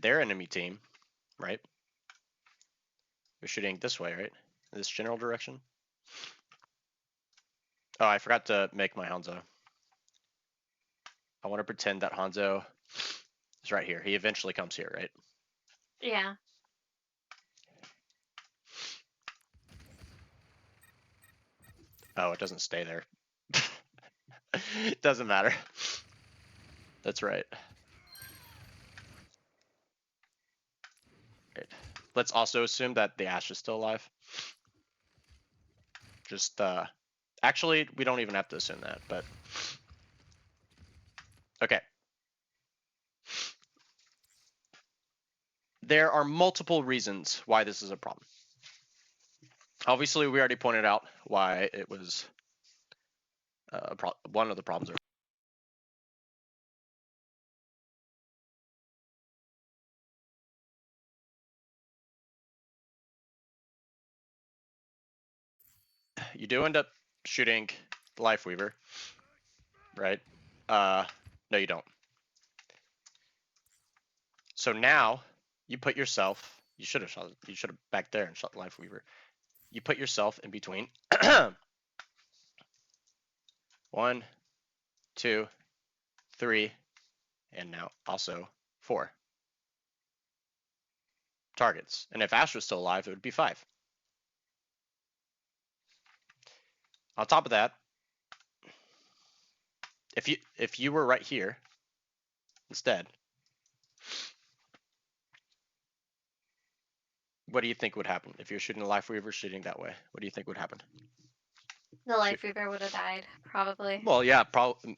their enemy team, right? They're shooting this way, right? In this general direction. Oh, I forgot to make my Hanzo. I want to pretend that Hanzo is right here. He eventually comes here, right? Yeah. Oh, it doesn't stay there. It doesn't matter. That's right. Right. Let's also assume that the Ash is still alive. Just, actually, we don't even have to assume that, but okay. There are multiple reasons why this is a problem. Obviously, we already pointed out why it was one of the problems. You do end up shooting the Life Weaver, right? No, you don't. So now you put yourself. You should have shot. You should have back there and shot the Life Weaver. You put yourself in between 1, 2, 3, and now also 4 targets. And if Ash was still alive, it would be 5. On top of that, if you were right here instead, what do you think would happen if you're shooting a Life Weaver shooting that way? What do you think would happen? The Life Weaver would have died, probably. Well, yeah,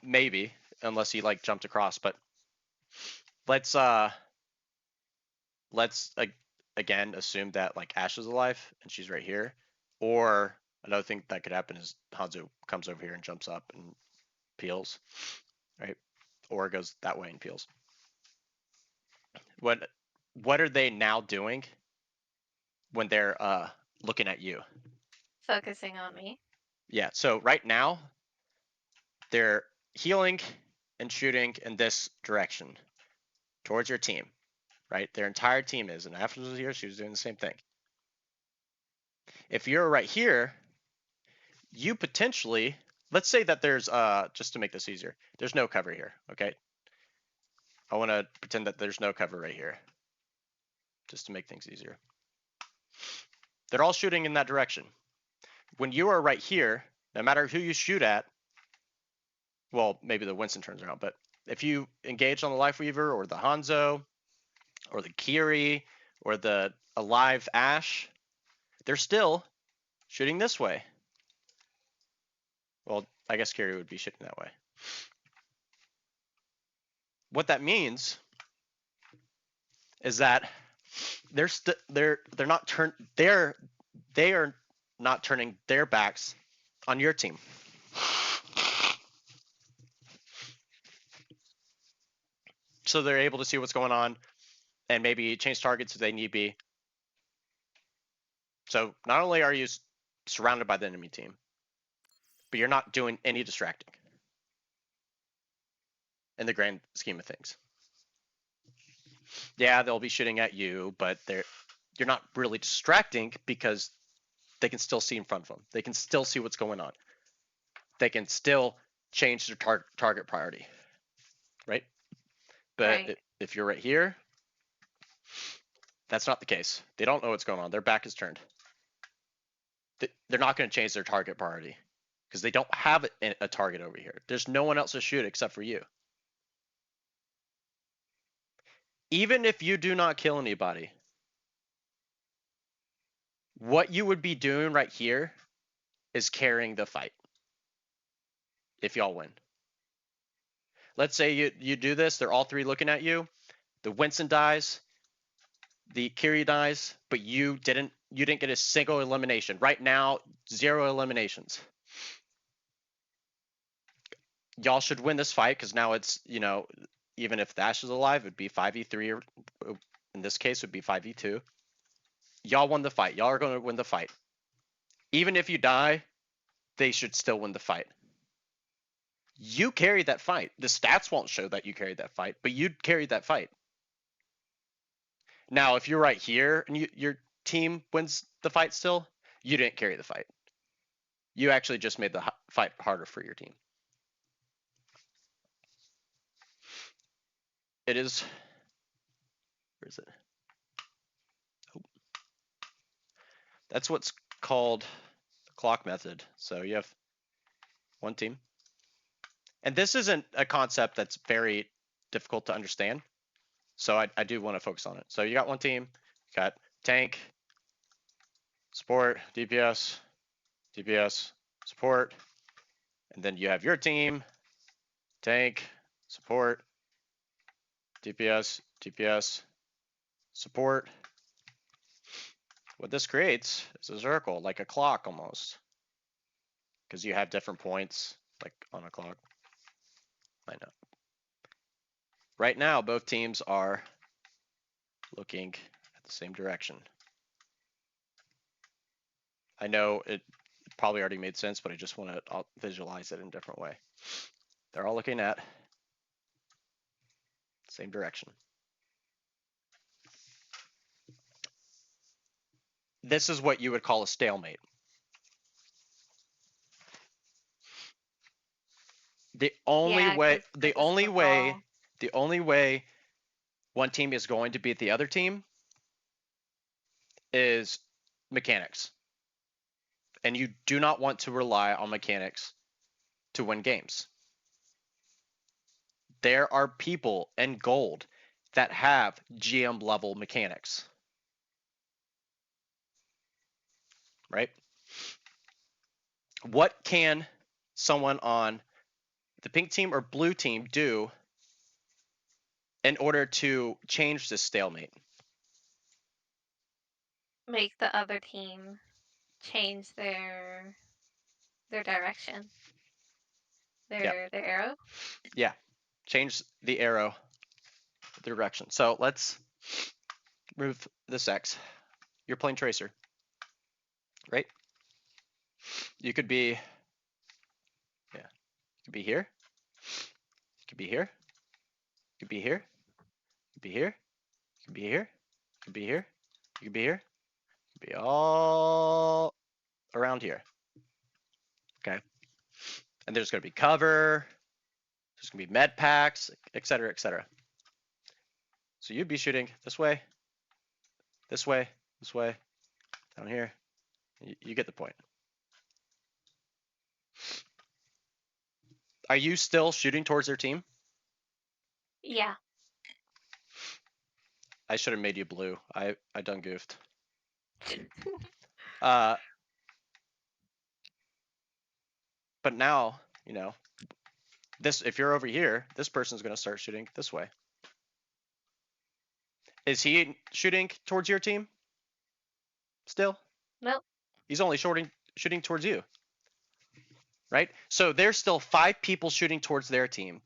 maybe, unless he like jumped across. But let's again assume that like Ash is alive and she's right here. Or another thing that could happen is Hanzo comes over here and jumps up and peels, right? Or goes that way and peels. What are they now doing when they're looking at you? Focusing on me. Yeah, so right now they're healing and shooting in this direction towards your team, right? Their entire team is, and after she was here, she was doing the same thing. If you're right here, you potentially, let's say that there's, just to make this easier, there's no cover here, okay? I want to pretend that there's no cover right here, just to make things easier. They're all shooting in that direction. When you are right here, no matter who you shoot at, well, maybe the Winston turns around, but if you engage on the Life Weaver or the Hanzo or the Kiri or the alive Ash, they're still shooting this way. Well, I guess Kiri would be shooting that way. What that means is that they are not turning their backs on your team. So they're able to see what's going on and maybe change targets if they need be. So not only are you surrounded by the enemy team, but you're not doing any distracting in the grand scheme of things. Yeah, they'll be shooting at you, but you're not really distracting because they can still see in front of them. They can still see what's going on. They can still change their target priority, right? But Right. if you're right here, that's not the case. They don't know what's going on. Their back is turned. They're not going to change their target priority because they don't have a target over here. There's no one else to shoot except for you. Even if you do not kill anybody, what you would be doing right here is carrying the fight if y'all win. Let's say you do this, they're all three looking at you. The Winston dies, the Kiri dies, but you didn't get a single elimination. Right now, 0 eliminations. Y'all should win this fight because now it's, even if Dash is alive, it'd be 5v3, or in this case, would be 5v2. Y'all won the fight. Y'all are going to win the fight. Even if you die, they should still win the fight. You carried that fight. The stats won't show that you carried that fight, but you carried that fight. Now, if you're right here and your team wins the fight still, you didn't carry the fight. You actually just made the fight harder for your team. It is. Where is it? Oh. That's what's called the clock method. So you have one team. And this isn't a concept that's very difficult to understand. So I do want to focus on it. So you got one team, you got tank, support, DPS, DPS, support, and then you have your team, tank, support, DPS, DPS, support. What this creates is a circle, like a clock almost, because you have different points, like on a clock. I know. Right now, both teams are looking at the same direction. I know it probably already made sense, but I just want to visualize it in a different way. They're all looking at the same direction. This is what you would call a stalemate. The only Yeah, way, 'cause this is football. the only way one team is going to beat the other team is mechanics. And you do not want to rely on mechanics to win games. There are people in gold that have GM level mechanics. Right? What can someone on the pink team or blue team do in order to change this stalemate? Make the other team change their direction. Their arrow. Yeah, change the arrow direction. So let's move this X. You're playing Tracer, right? You could be, yeah, you could be here. You could be here. You could be here. You could be here. You could be here. You could be here. You could be here. You could be all around here. Okay. And there's going to be cover. There's going to be med packs, etc., etc. So you'd be shooting this way, this way, this way, down here. You get the point. Are you still shooting towards their team? Yeah. I should have made you blue. I done goofed. But now, you know, this, if you're over here, this person's going to start shooting this way. Is he shooting towards your team still? Nope. He's only shooting towards you, right? So there's still 5 people shooting towards their team,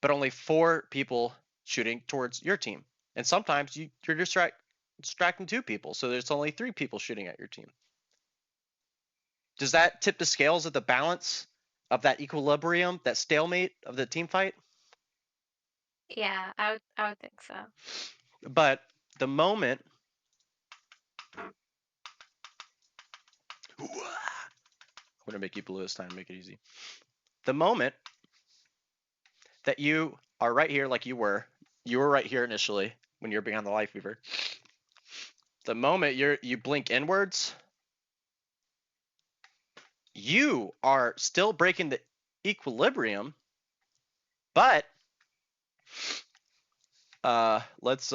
but only 4 people shooting towards your team. And sometimes you're distracting 2 people, so there's only 3 people shooting at your team. Does that tip the scales of the balance of that equilibrium, that stalemate of the team fight? Yeah, I would think so. But the moment I'm gonna make you blue this time, make it easy. The moment that you are right here, like you were right here initially when you're behind the life weaver. The moment you blink inwards, you are still breaking the equilibrium, but let's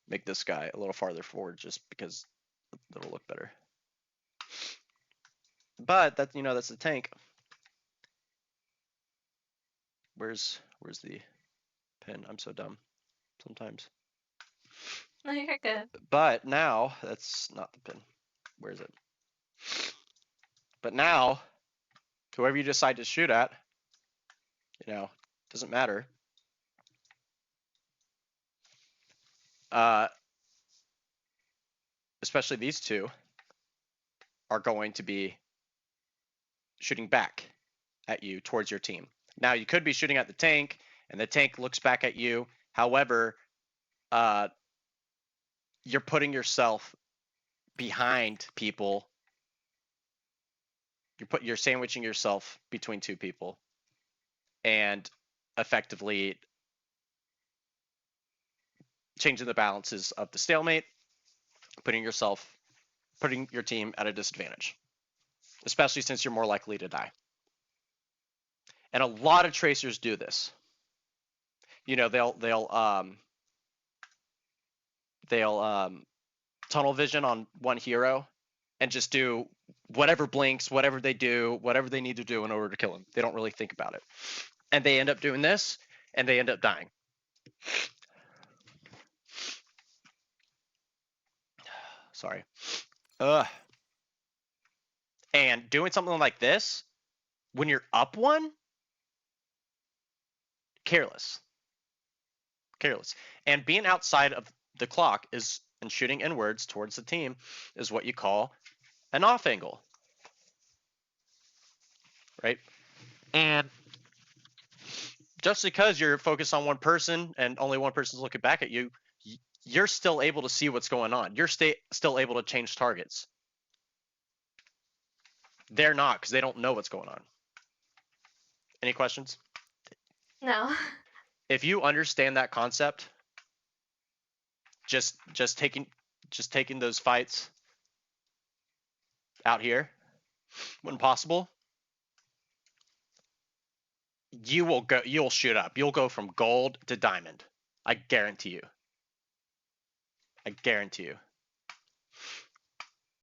make this guy a little farther forward just because it'll look better. But that's, you know, that's the tank. Where's the pin? I'm so dumb sometimes. No, you're good. But now that's not the pin. Where is it? But now, whoever you decide to shoot at, you know, doesn't matter. Especially these two are going to be shooting back at you towards your team. Now you could be shooting at the tank, and the tank looks back at you. However, you're putting yourself behind people. You're sandwiching yourself between two people, and effectively changing the balances of the stalemate, putting your team at a disadvantage, especially since you're more likely to die. And a lot of tracers do this. You know, they'll tunnel vision on one hero and just do whatever blinks, whatever they do, whatever they need to do in order to kill him. They don't really think about it. And they end up doing this, and they end up dying. Sorry. Ugh. And doing something like this, when you're up one, careless. Careless. And being outside of the clock is, and shooting inwards towards the team, is what you call an off angle. Right? And just because you're focused on one person and only one person's looking back at you, you're still able to see what's going on. You're still able to change targets. They're not, because they don't know what's going on. Any questions? No. If you understand that concept, just taking those fights out here when possible, you'll shoot up. You'll go from gold to diamond. I guarantee you.